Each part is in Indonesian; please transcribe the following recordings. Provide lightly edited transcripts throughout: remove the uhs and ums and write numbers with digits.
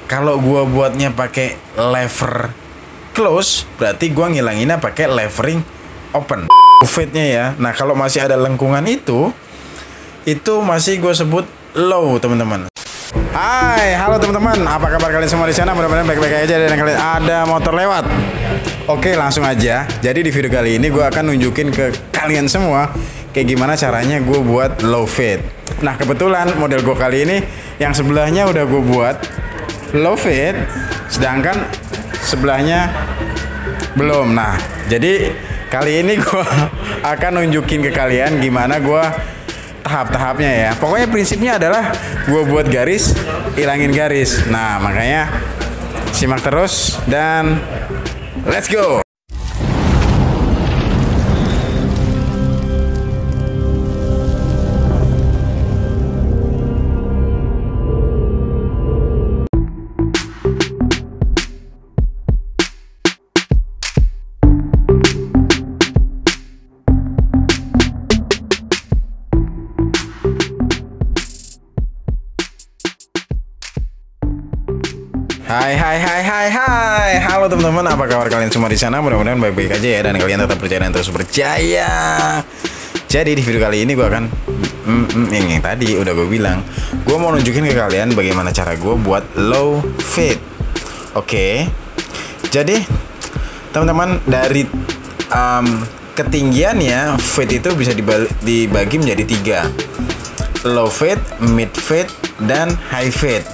kalau gua buatnya pakai lever close, berarti gua ngilanginnya pakai levering open. Fade-nya ya. Nah, kalau masih ada lengkungan itu masih gue sebut low, teman-teman. Hai, halo teman-teman. Apa kabar kalian semua di sana? Mudah-mudahan baik-baik aja dan kalian ada motor lewat. Oke, langsung aja. Jadi di video kali ini gue akan nunjukin ke kalian semua kayak gimana caranya gue buat low fade. Nah, kebetulan model gue kali ini yang sebelahnya udah gue buat low fade, sedangkan sebelahnya belum. Nah, jadi kali ini gue akan nunjukin ke kalian gimana gue tahap-tahapnya ya. Pokoknya prinsipnya adalah gue buat garis, ilangin garis. Nah, makanya simak terus dan let's go. Hai, halo teman-teman, apa kabar kalian semua di sana? Mudah-mudahan baik-baik aja ya dan kalian tetap percaya dan terus percaya. Jadi di video kali ini gue akan yang tadi udah gue bilang, gue mau nunjukin ke kalian bagaimana cara gue buat low fade. Oke. Jadi teman-teman, dari ketinggiannya fade itu bisa dibagi menjadi 3: low fade, mid fade, dan high fade.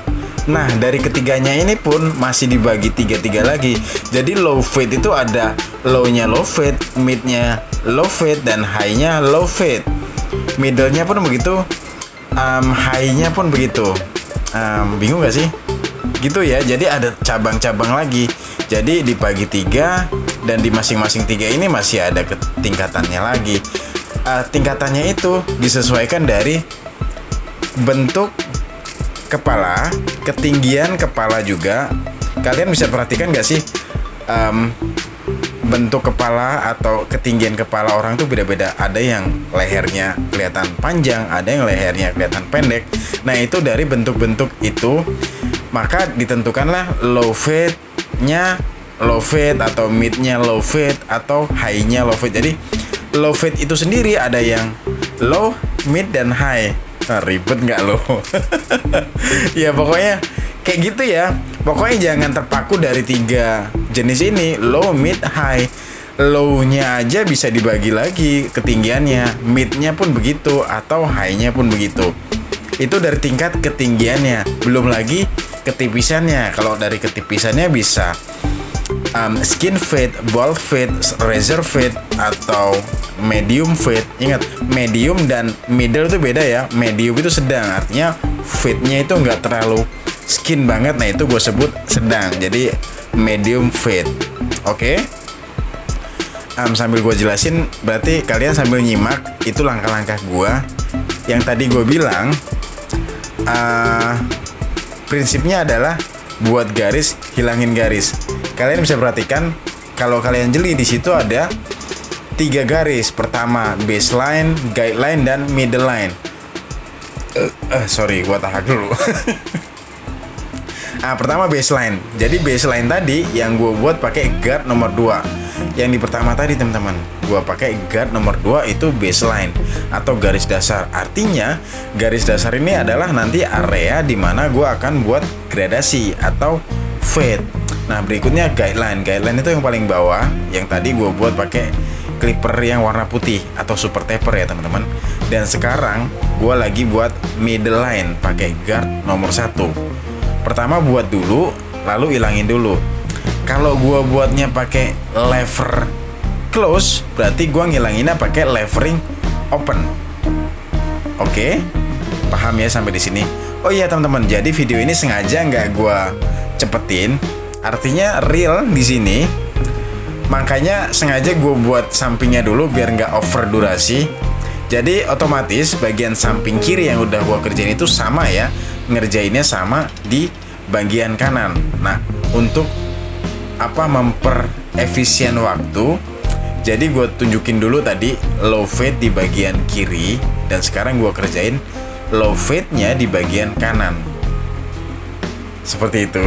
Nah, dari ketiganya ini pun masih dibagi 3 lagi. Jadi low fade itu ada low-nya low fade, mid-nya low fade, dan high-nya low fade. Middle-nya pun begitu, high-nya pun begitu. Bingung gak sih? Gitu ya, jadi ada cabang-cabang lagi. Jadi dibagi 3, dan di masing-masing 3 ini masih ada tingkatannya lagi. Tingkatannya itu disesuaikan dari bentuk kepala, ketinggian kepala juga. Kalian bisa perhatikan gak sih, bentuk kepala atau ketinggian kepala orang tuh beda-beda. Ada yang lehernya kelihatan panjang, ada yang lehernya kelihatan pendek. Nah, itu dari bentuk-bentuk itu maka ditentukanlah low fade-nya low fade, atau mid-nya low fade, atau high-nya low fade. Jadi low fade itu sendiri ada yang low, mid, dan high. Ribet nggak lo? Ya pokoknya kayak gitu ya. Pokoknya jangan terpaku dari 3 jenis ini, low, mid, high. Low-nya aja bisa dibagi lagi ketinggiannya, mid-nya pun begitu, atau high-nya pun begitu. Itu dari tingkat ketinggiannya. Belum lagi ketipisannya. Kalau dari ketipisannya bisa skin fade, bald fade, razor fade, atau medium fade. Ingat, medium dan middle itu beda ya. Medium itu sedang, artinya fade-nya itu nggak terlalu skin banget. Nah, itu gue sebut sedang. Jadi medium fade. Oke. Sambil gue jelasin, berarti kalian sambil nyimak itu langkah-langkah gue yang tadi gue bilang. Prinsipnya adalah buat garis, hilangin garis. Kalian bisa perhatikan, kalau kalian jeli di situ ada 3 garis. Pertama baseline, guideline, dan middle line. Sorry, gua tahak dulu. Pertama baseline. Jadi baseline tadi yang gua buat pakai guard nomor 2. Yang di pertama tadi teman-teman, gua pakai guard nomor 2 itu baseline atau garis dasar. Artinya garis dasar ini adalah nanti area di mana gua akan buat gradasi atau fade. Nah, berikutnya guideline. Guideline itu yang paling bawah, yang tadi gue buat pakai clipper yang warna putih atau super taper ya teman-teman. Dan sekarang gue lagi buat middle line pakai guard nomor 1. Pertama buat dulu, lalu ilangin dulu. Kalau gue buatnya pakai lever close, berarti gue ngilanginnya pakai levering open. Oke, paham ya sampai di sini? Oh iya teman-teman, jadi video ini sengaja nggak gue cepetin. Artinya real di sini, makanya sengaja gue buat sampingnya dulu biar nggak over durasi. Jadi otomatis bagian samping kiri yang udah gue kerjain itu sama ya, ngerjainnya sama di bagian kanan. Nah, untuk memperefisien waktu, jadi gue tunjukin dulu tadi low fade di bagian kiri, dan sekarang gue kerjain low fade-nya di bagian kanan. seperti itu.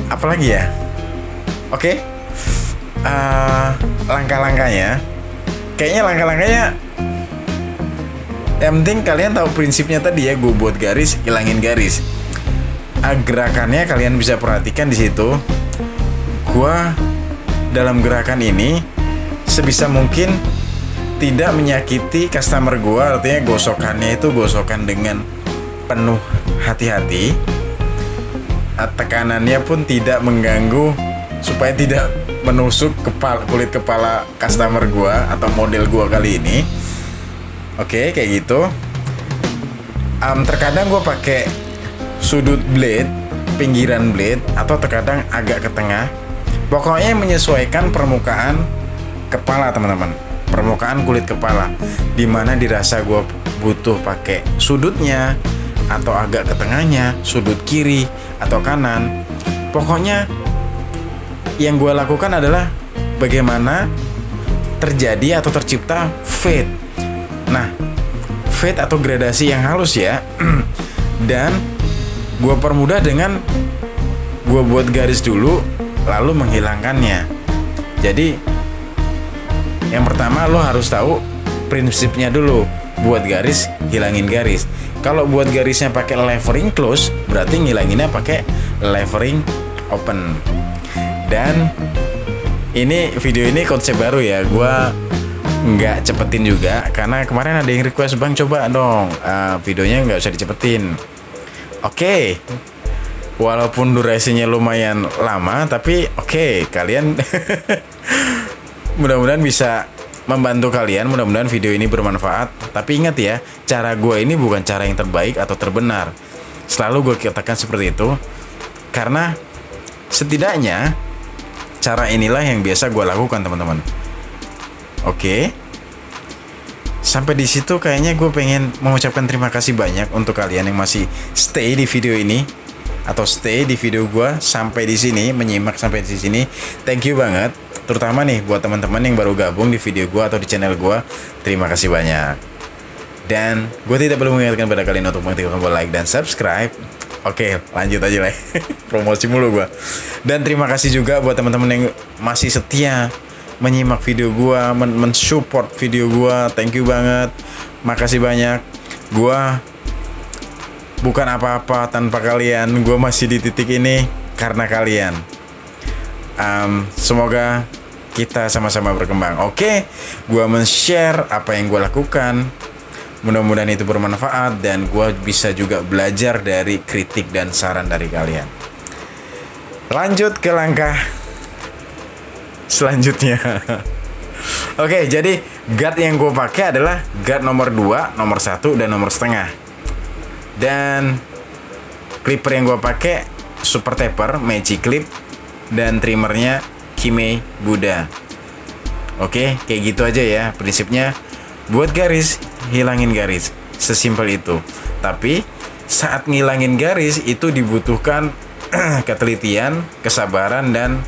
Apalagi ya? Oke. Langkah-langkahnya, kayaknya langkah-langkahnya yang penting kalian tahu prinsipnya tadi ya. Gue buat garis, hilangin garis. Gerakannya kalian bisa perhatikan di situ. Gue dalam gerakan ini sebisa mungkin tidak menyakiti customer gue. Artinya gosokannya itu gosokan dengan penuh hati-hati. Tekanannya pun tidak mengganggu, supaya tidak menusuk kulit kepala customer gue atau model gue kali ini. Oke, kayak gitu. Terkadang gue pakai sudut blade, pinggiran blade, atau terkadang agak ke tengah. Pokoknya menyesuaikan permukaan kepala teman-teman, permukaan kulit kepala. Dimana dirasa gue butuh pakai sudutnya atau agak ke tengahnya, sudut kiri atau kanan. Pokoknya yang gue lakukan adalah bagaimana terjadi atau tercipta fade. Nah, fade atau gradasi yang halus ya. Dan gue permudah dengan gue buat garis dulu, lalu menghilangkannya. Jadi yang pertama lo harus tahu prinsipnya dulu. Buat garis, hilangin garis. Kalau buat garisnya pakai levering close, berarti ngilanginnya pakai levering open. Dan ini video ini konsep baru ya. Gue nggak cepetin juga, karena kemarin ada yang request, bang coba dong videonya nggak usah dicepetin. Oke. Walaupun durasinya lumayan lama, tapi oke, kalian mudah-mudahan bisa membantu kalian. Mudah-mudahan video ini bermanfaat. Tapi ingat ya, cara gue ini bukan cara yang terbaik atau terbenar. Selalu gue katakan seperti itu, karena setidaknya cara inilah yang biasa gue lakukan teman-teman. Oke. Sampai di situ kayaknya gue pengen mengucapkan terima kasih banyak untuk kalian yang masih stay di video ini atau stay di video gue sampai di sini, menyimak sampai di sini. Thank you banget. Terutama nih buat teman-teman yang baru gabung di video gue atau di channel gue. Terima kasih banyak. Dan gue tidak perlu mengingatkan pada kalian untuk mengaktifkan tombol like dan subscribe. Oke, lanjut aja lah. Promosi mulu gue. Dan terima kasih juga buat teman-teman yang masih setia menyimak video gue, mensupport video gue. Thank you banget. Makasih banyak. Gue bukan apa-apa tanpa kalian. Gue masih di titik ini karena kalian. Semoga kita sama-sama berkembang. Oke, gue men-share apa yang gue lakukan. Mudah-mudahan itu bermanfaat dan gue bisa juga belajar dari kritik dan saran dari kalian. Lanjut ke langkah selanjutnya. Oke, jadi guard yang gue pakai adalah guard nomor 2, nomor 1, dan nomor setengah. Dan clipper yang gue pakai super taper magic clip, dan trimmernya Kime Buddha. Oke, kayak gitu aja ya prinsipnya. Buat garis, hilangin garis, sesimpel itu. Tapi saat ngilangin garis itu dibutuhkan ketelitian, kesabaran, dan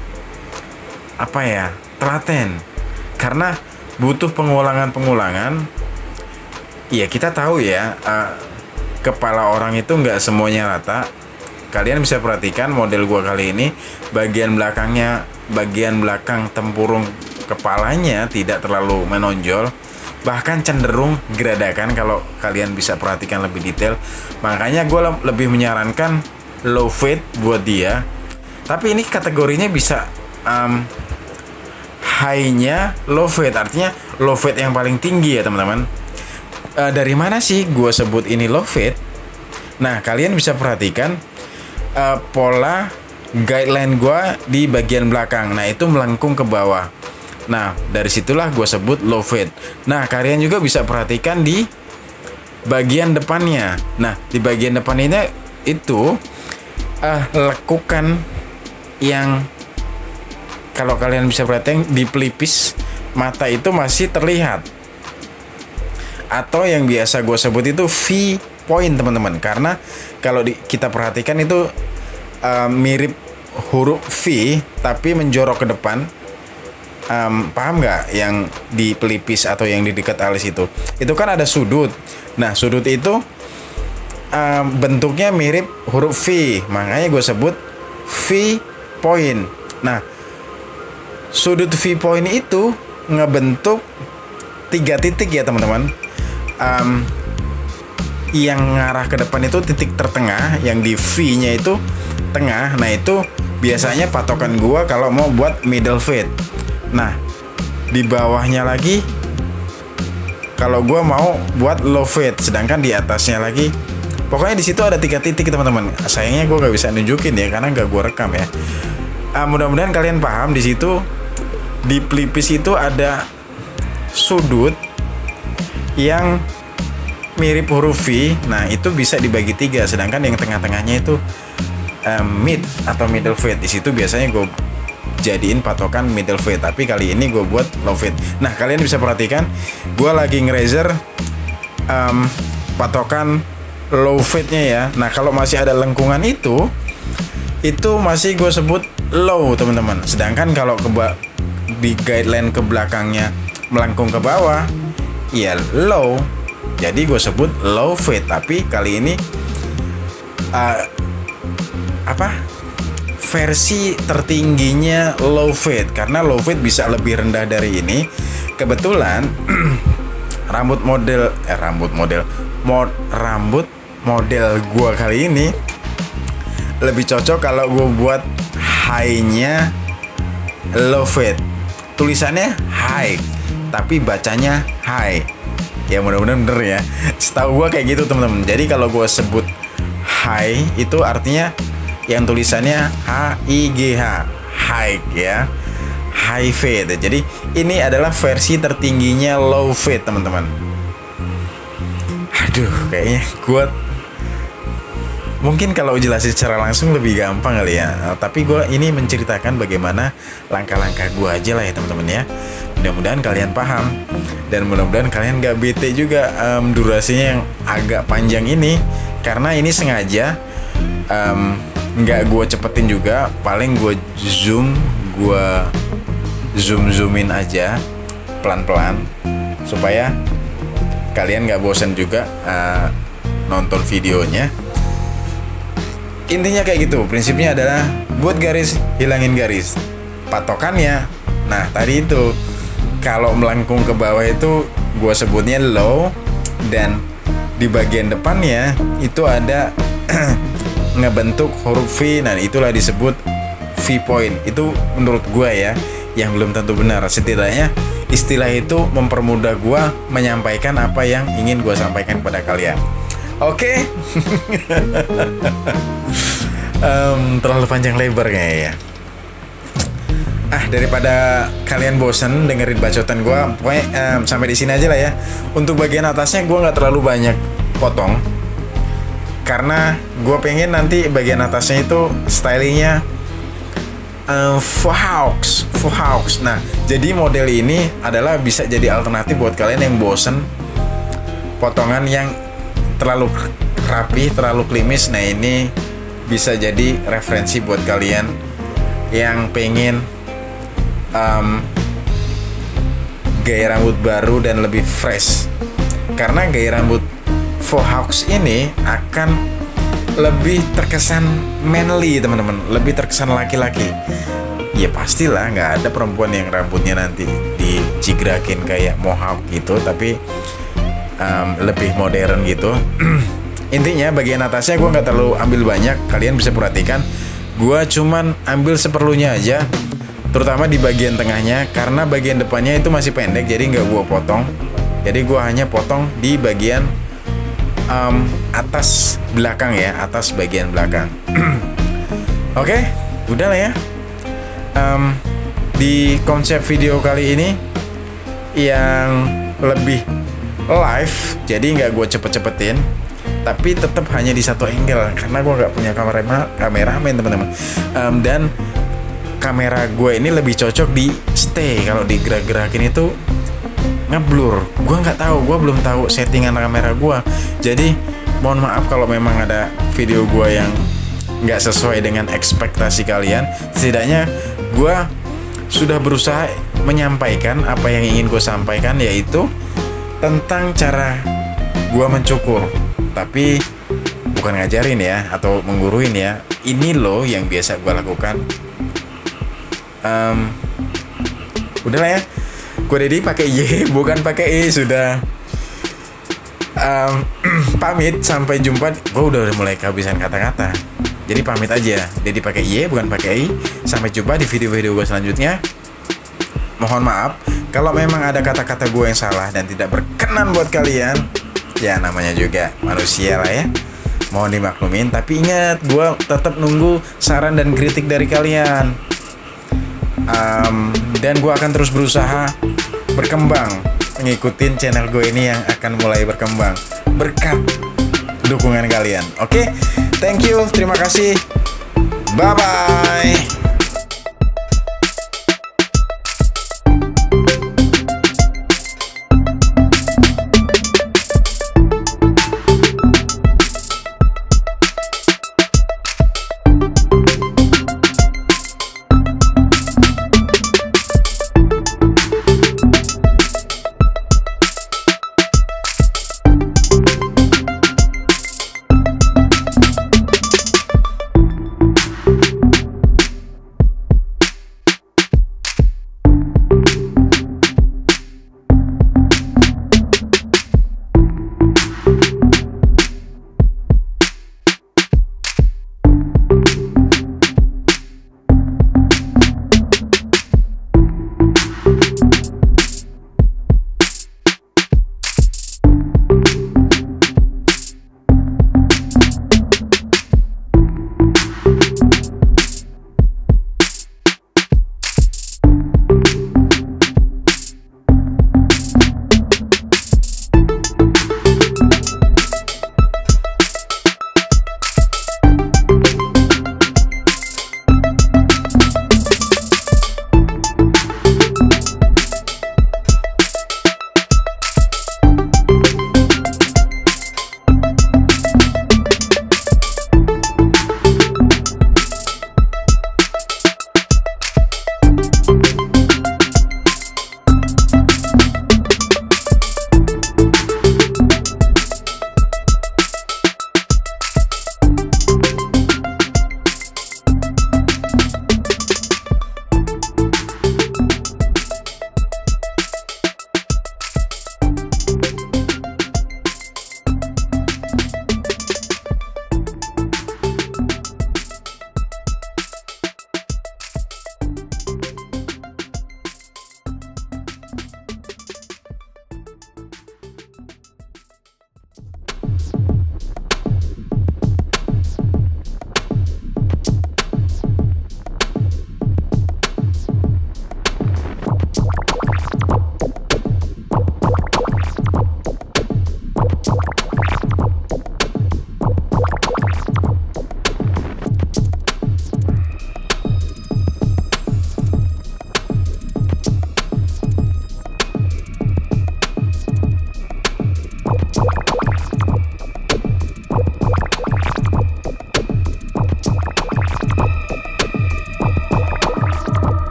telaten. Karena butuh pengulangan. Ya kita tahu ya, kepala orang itu nggak semuanya rata. Kalian bisa perhatikan model gua kali ini, bagian belakang tempurung kepalanya tidak terlalu menonjol, bahkan cenderung geradakan kalau kalian bisa perhatikan lebih detail. Makanya gue lebih menyarankan low fade buat dia. Tapi ini kategorinya bisa high-nya low fade, artinya low fade yang paling tinggi ya teman-teman. Dari mana sih gue sebut ini low fade? Nah, kalian bisa perhatikan pola guideline gue di bagian belakang. Nah, itu melengkung ke bawah. Nah, dari situlah gue sebut low fade. Nah, kalian juga bisa perhatikan di bagian depannya. Nah, di bagian depan ini itu lekukan yang kalau kalian bisa perhatikan di pelipis mata itu masih terlihat. Atau yang biasa gue sebut itu V point teman-teman. Karena kalau kita perhatikan itu mirip huruf V tapi menjorok ke depan. Paham nggak yang di pelipis atau yang di dekat alis itu? Itu kan ada sudut. Nah, sudut itu bentuknya mirip huruf V, makanya gue sebut V point. Nah, sudut V point itu ngebentuk 3 titik ya teman-teman. Yang ngarah ke depan itu titik tertengah, yang di V-nya itu tengah. Nah, itu biasanya patokan gua kalau mau buat middle fade. Nah, di bawahnya lagi kalau gua mau buat low fade, sedangkan di atasnya lagi, pokoknya di situ ada 3 titik teman-teman. Sayangnya gua nggak bisa nunjukin ya karena nggak gua rekam ya. Mudah-mudahan kalian paham. Di situ di pelipis itu ada sudut yang mirip huruf V. Nah, itu bisa dibagi 3, sedangkan yang tengah-tengahnya itu mid atau middle fade. Di situ biasanya gue jadiin patokan middle fade, tapi kali ini gue buat low fade. Nah, kalian bisa perhatikan gue lagi ngerazor patokan low fade-nya ya. Nah, kalau masih ada lengkungan itu masih gue sebut low teman-teman. Sedangkan kalau di guideline ke belakangnya melengkung ke bawah, ya low. Jadi gue sebut low fade. Tapi kali ini versi tertingginya low fade, karena low fade bisa lebih rendah dari ini. Kebetulan rambut model gue kali ini lebih cocok kalau gue buat high-nya low fade. Tulisannya high tapi bacanya high. Ya mudah-mudahan bener ya. Setahu gue kayak gitu teman-teman. Jadi kalau gue sebut high itu artinya yang tulisannya H-I-G-H, high ya, high fade. Jadi ini adalah versi tertingginya low fade teman-teman. Aduh, kayaknya gue mungkin kalau jelasin secara langsung lebih gampang kali ya. Tapi gue ini menceritakan bagaimana langkah-langkah gue aja lah ya teman-teman ya. Mudah-mudahan kalian paham dan mudah-mudahan kalian gak bete juga durasinya yang agak panjang ini, karena ini sengaja nggak gue cepetin juga. Paling gue zoomin aja pelan-pelan supaya kalian nggak bosan juga nonton videonya. Intinya kayak gitu. Prinsipnya adalah buat garis, hilangin garis. Patokannya, nah tadi itu kalau melengkung ke bawah itu gue sebutnya low, dan di bagian depannya itu ada ngebentuk huruf V. Nah, itulah disebut V point. Itu menurut gue ya, yang belum tentu benar. Setidaknya istilah itu mempermudah gue menyampaikan apa yang ingin gue sampaikan kepada kalian. Oke. Terlalu panjang lebar kayaknya ya. Daripada kalian bosen dengerin bacotan gue, pokoknya sampai di sini aja lah ya. Untuk bagian atasnya gue nggak terlalu banyak potong, karena gue pengen nanti bagian atasnya itu stylingnya faux hawks. Nah, jadi model ini adalah bisa jadi alternatif buat kalian yang bosen potongan yang terlalu rapi, terlalu klimis. Nah, ini bisa jadi referensi buat kalian yang pengen gaya rambut baru dan lebih fresh. Karena gaya rambut faux hawks ini akan lebih terkesan manly teman-teman, lebih terkesan laki-laki. Ya pastilah nggak ada perempuan yang rambutnya nanti dicigrakin kayak mohawk gitu, tapi lebih modern gitu. Intinya bagian atasnya gue nggak terlalu ambil banyak. Kalian bisa perhatikan gue cuman ambil seperlunya aja, terutama di bagian tengahnya, karena bagian depannya itu masih pendek, jadi nggak gue potong. Jadi gue hanya potong di bagian atas belakang ya, atas bagian belakang. Oke, udah lah ya. Di konsep video kali ini yang lebih live, jadi nggak gue cepet-cepetin, tapi tetap hanya di satu angle karena gue nggak punya kameramen teman-teman. Dan kamera gue ini lebih cocok di stay. Kalau digerak-gerakin itu ngeblur. Gue nggak tahu, gue belum tahu settingan kamera gue. Jadi mohon maaf kalau memang ada video gue yang nggak sesuai dengan ekspektasi kalian. Setidaknya gue sudah berusaha menyampaikan apa yang ingin gue sampaikan, yaitu tentang cara gue mencukur, tapi bukan ngajarin ya atau mengguruin ya. Ini loh yang biasa gue lakukan. Udahlah ya, gue Dedi pakai Y bukan pakai E sudah. Pamit, sampai jumpa. Gue udah mulai kehabisan kata-kata, jadi pamit aja. Dedi pakai Y bukan pakai I. Sampai jumpa di video-video gue selanjutnya. Mohon maaf kalau memang ada kata-kata gue yang salah dan tidak berkenan buat kalian. Ya namanya juga manusia lah ya, mohon dimaklumin. Tapi ingat, gue tetap nunggu saran dan kritik dari kalian. Dan gue akan terus berusaha berkembang, ngikutin channel gue ini yang akan mulai berkembang berkat dukungan kalian. Oke, thank you, terima kasih, bye bye.